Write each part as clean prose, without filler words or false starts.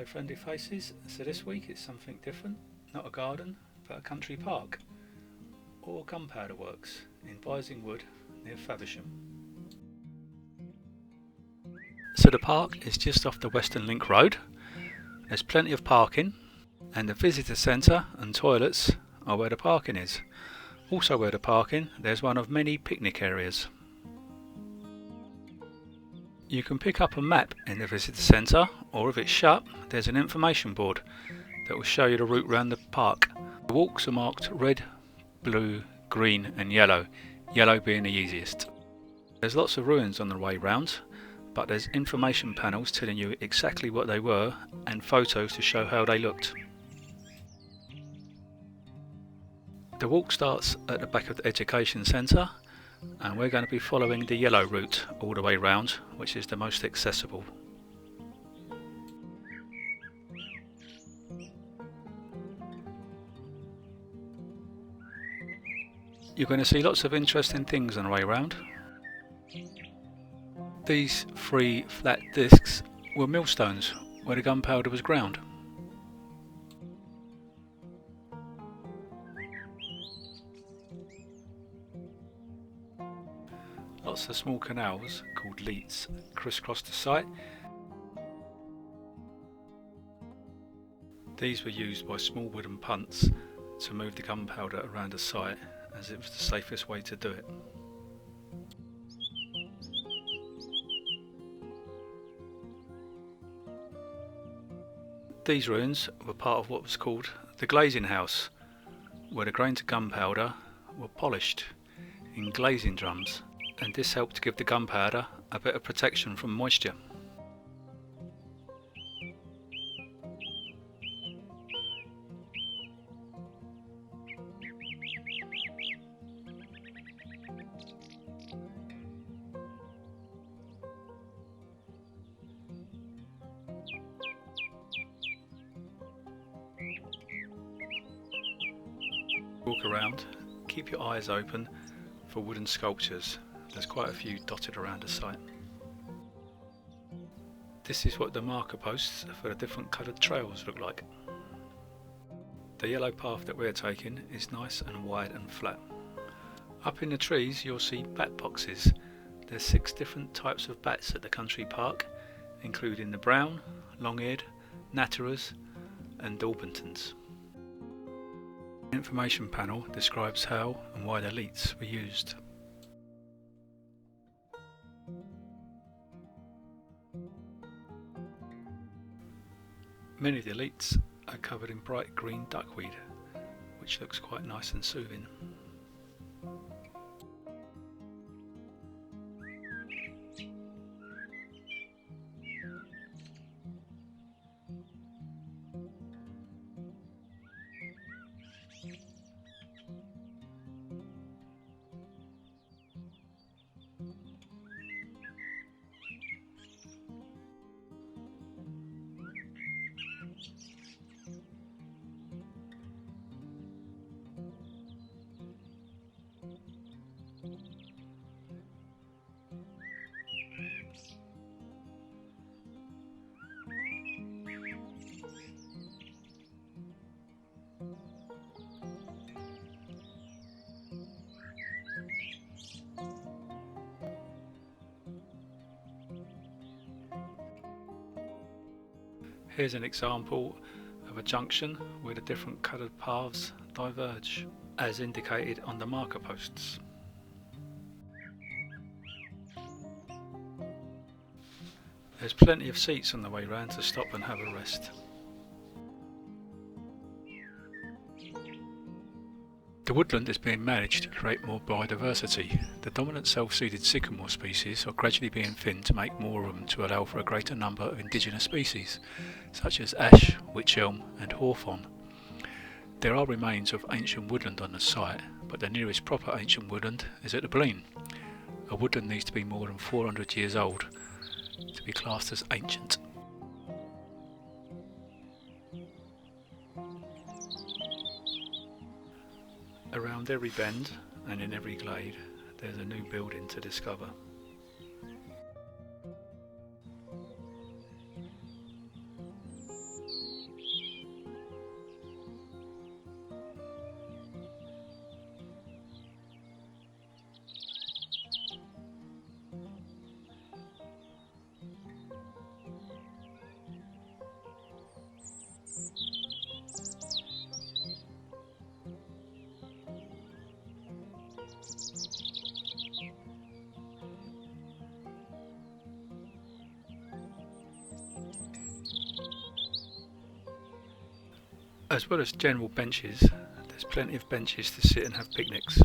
Hello friendly faces, so this week it's something different, not a garden but a country park, or Gunpowder Works in Bising Wood near Faversham. So the park is just off the Western Link Road, there's plenty of parking and the visitor centre and toilets are where the parking is. Also where the parking, there's one of many picnic areas. You can pick up a map in the visitor centre, or if it's shut, there's an information board that will show you the route around the park. The walks are marked red, blue, green and yellow being the easiest. There's lots of ruins on the way round, but there's information panels telling you exactly what they were and photos to show how they looked. The walk starts at the back of the education centre, and we're going to be following the yellow route all the way round, which is the most accessible. You're going to see lots of interesting things on the way round. These 3 flat discs were millstones where the gunpowder was ground. Lots of small canals called leats crisscross the site. These were used by small wooden punts to move the gunpowder around the site, as it was the safest way to do it. These ruins were part of what was called the glazing house, where the grains of gunpowder were polished in glazing drums, and this helped to give the gunpowder a bit of protection from moisture. Walk around, keep your eyes open for wooden sculptures. There's quite a few dotted around the site. This is what the marker posts for the different coloured trails look like. The yellow path that we're taking is nice and wide and flat. Up in the trees you'll see bat boxes. There's 6 different types of bats at the country park, including the brown, long-eared, natterers and Dorpingtons. The information panel describes how and why the leats were used. Many of the leats are covered in bright green duckweed, which looks quite nice and soothing. Here's an example of a junction where the different coloured paths diverge, as indicated on the marker posts. There's plenty of seats on the way round to stop and have a rest. The woodland is being managed to create more biodiversity. The dominant self-seeded sycamore species are gradually being thinned to make more room to allow for a greater number of indigenous species, such as ash, wych elm and hawthorn. There are remains of ancient woodland on the site, but the nearest proper ancient woodland is at the Blean. A woodland needs to be more than 400 years old to be classed as ancient. Around every bend and in every glade there's a new building to discover. As well as general benches, there's plenty of benches to sit and have picnics.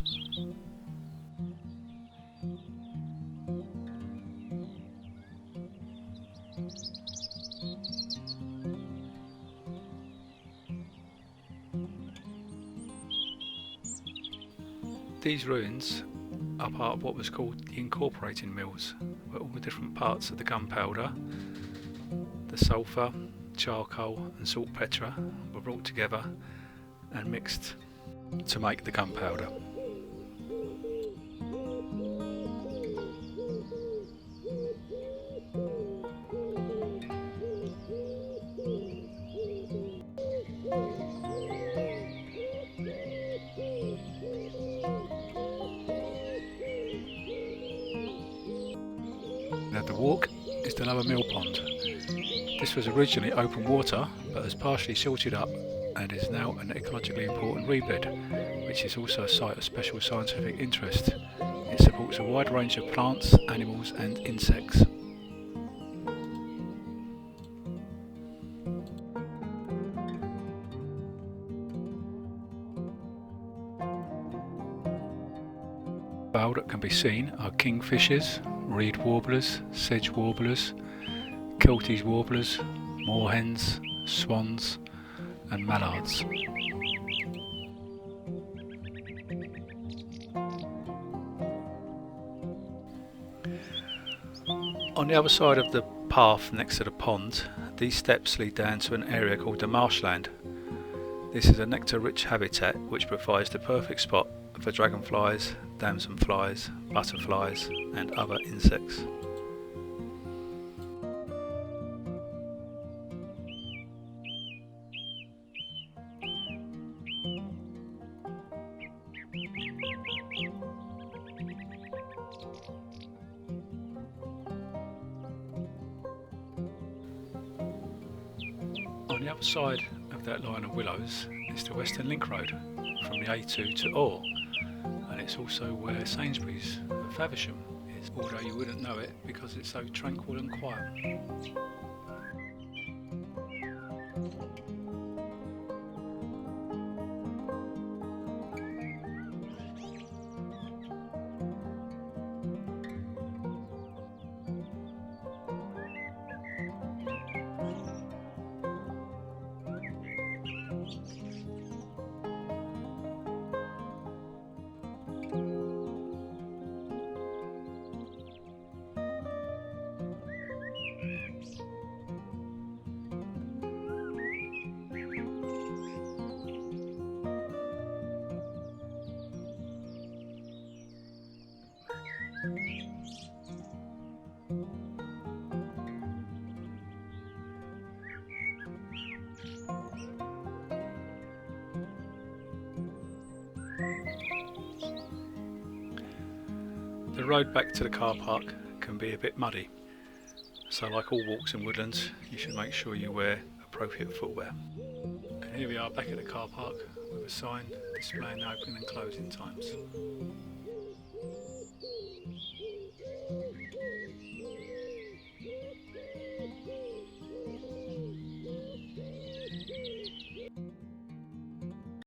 These ruins are part of what was called the incorporating mills, where all the different parts of the gunpowder, the sulphur, charcoal and saltpetre were brought together and mixed to make the gunpowder. Now the walk is the lower mill pond. This was originally open water but has partially silted up and is now an ecologically important reedbed, which is also a site of special scientific interest. It supports a wide range of plants, animals and insects. Fowl that can be seen are kingfishers, reed warblers, sedge warblers, Kelties warblers, moorhens, swans and mallards. On the other side of the path next to the pond, these steps lead down to an area called the Marshland. This is a nectar-rich habitat which provides the perfect spot for dragonflies, damselflies, butterflies and other insects. On the other side of that line of willows is the Western Link Road from the A2 to Oare, and it's also where Sainsbury's of Faversham is, although you wouldn't know it because it's so tranquil and quiet. The road back to the car park can be a bit muddy, so like all walks in woodlands, you should make sure you wear appropriate footwear. And here we are back at the car park with a sign displaying the opening and closing times.